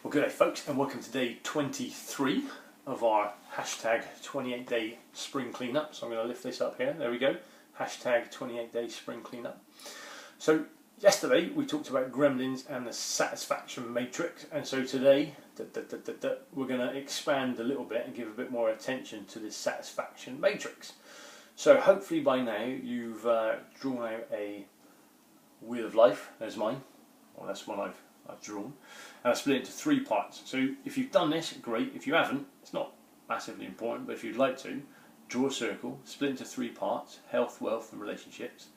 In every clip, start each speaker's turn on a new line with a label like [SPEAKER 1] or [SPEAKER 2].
[SPEAKER 1] Well, good day folks, and welcome to day 23 of our hashtag 28-day spring cleanup. So I'm going to lift this up here, there we go, hashtag 28-day spring cleanup. So yesterday we talked about gremlins and the satisfaction matrix, and so today we're going to expand a little bit and give a bit more attention to this satisfaction matrix. So hopefully by now you've drawn out a wheel of life. There's mine, well that's one I've drawn, and I split it into 3 parts. So if you've done this, great. If you haven't, it's not massively important, but if you'd like to, draw a circle, split into 3 parts: health, wealth and relationships.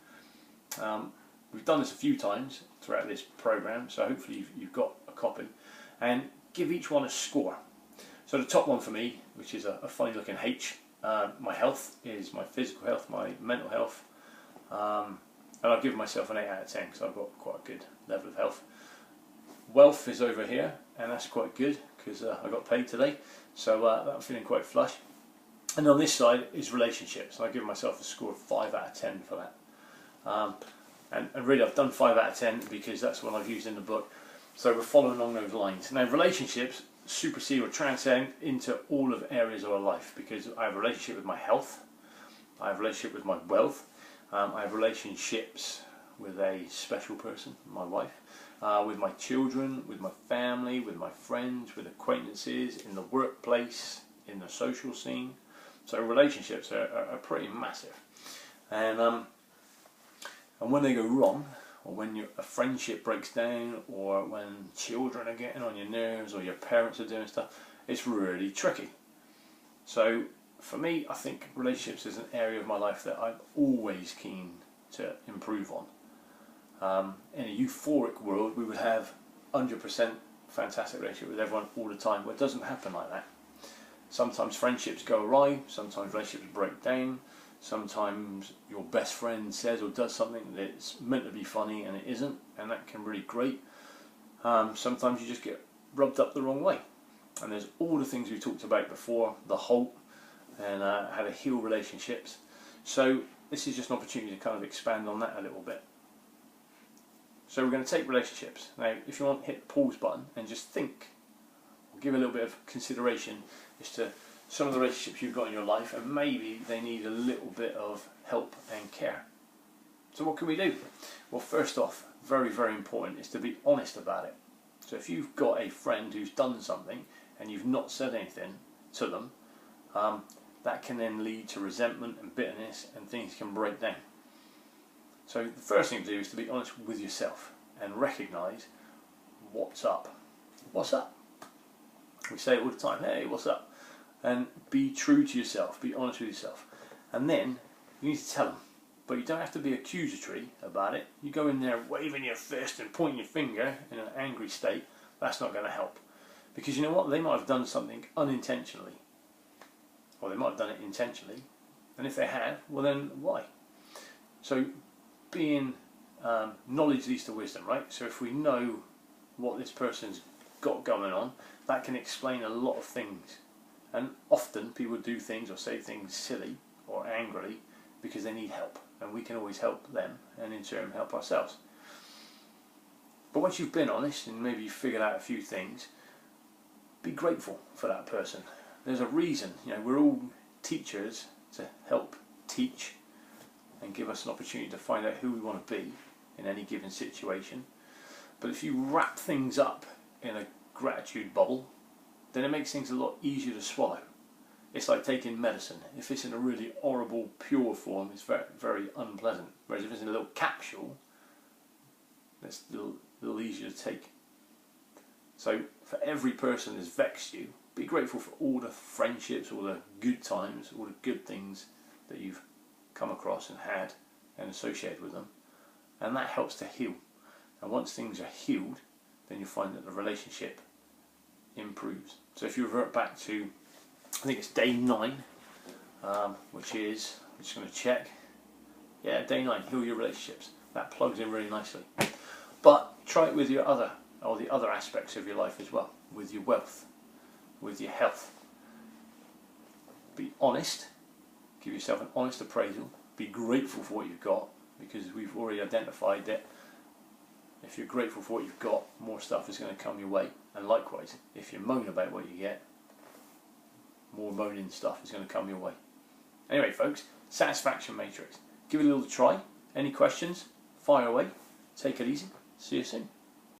[SPEAKER 1] We've done this a few times throughout this program, so hopefully you've got a copy, and give each one a score. So the top one for me, which is a funny looking H, my health, is my physical health, my mental health, and I'll give myself an 8 out of 10 because I've got quite a good level of health. Wealth is over here, and that's quite good because I got paid today, so I'm feeling quite flush. And on this side is relationships, and I give myself a score of 5 out of 10 for that. And really I've done 5 out of 10 because that's what I've used in the book, so we're following along those lines. Now relationships supersede or transcend into all of areas of our life, because I have a relationship with my health, I have a relationship with my wealth, I have relationships with a special person, my wife, with my children, with my family, with my friends, with acquaintances, in the workplace, in the social scene. So relationships are pretty massive, and when they go wrong, or when a friendship breaks down, or when children are getting on your nerves, or your parents are doing stuff, it's really tricky. So for me, I think relationships is an area of my life that I'm always keen to improve on. In a euphoric world, we would have 100% fantastic relationship with everyone all the time, but it doesn't happen like that. Sometimes friendships go awry, sometimes relationships break down, sometimes your best friend says or does something that's meant to be funny and it isn't, and that can really grate. Sometimes you just get rubbed up the wrong way, and there's all the things we talked about before, the halt, and how to heal relationships. So this is just an opportunity to kind of expand on that a little bit. So we're going to take relationships. Now if you want, hit the pause button and just think, or give a little bit of consideration as to some of the relationships you've got in your life, and maybe they need a little bit of help and care. So what can we do? Well, first off, very important, is to be honest about it. So if you've got a friend who's done something and you've not said anything to them, that can then lead to resentment and bitterness, and things can break down. So the first thing to do is to be honest with yourself and recognise what's up. What's up? We say it all the time, hey, what's up? And be true to yourself, be honest with yourself. And then you need to tell them. But you don't have to be accusatory about it. You go in there waving your fist and pointing your finger in an angry state, that's not going to help. Because you know what? They might have done something unintentionally. Or they might have done it intentionally. And if they have, well then why? So being knowledge leads to wisdom, right? So if we know what this person's got going on, that can explain a lot of things. And often people do things or say things silly or angrily because they need help, and we can always help them and in turn help ourselves. But once you've been honest and maybe you've figured out a few things, be grateful for that person. There's a reason, you know, we're all teachers to help teach and give us an opportunity to find out who we want to be in any given situation. But if you wrap things up in a gratitude bubble, then it makes things a lot easier to swallow. It's like taking medicine. If it's in a really horrible, pure form, it's very unpleasant. Whereas if it's in a little capsule, it's a little easier to take. So for every person that's vexed you, be grateful for all the friendships, all the good times, all the good things that you've come across and had and associated with them, and that helps to heal. And once things are healed, then you'll find that the relationship improves. So if you revert back to, I think it's day 9, which is, I'm just going to check, yeah, day 9, heal your relationships. That plugs in really nicely. But try it with your other, or the other aspects of your life as well, with your wealth, with your health. Be honest, give yourself an honest appraisal, be grateful for what you've got, because we've already identified that If you're grateful for what you've got, more stuff is going to come your way. And likewise, if you moan about what you get, more moaning stuff is going to come your way. Anyway, folks, satisfaction matrix. Give it a little try. Any questions? Fire away. Take it easy. See you soon.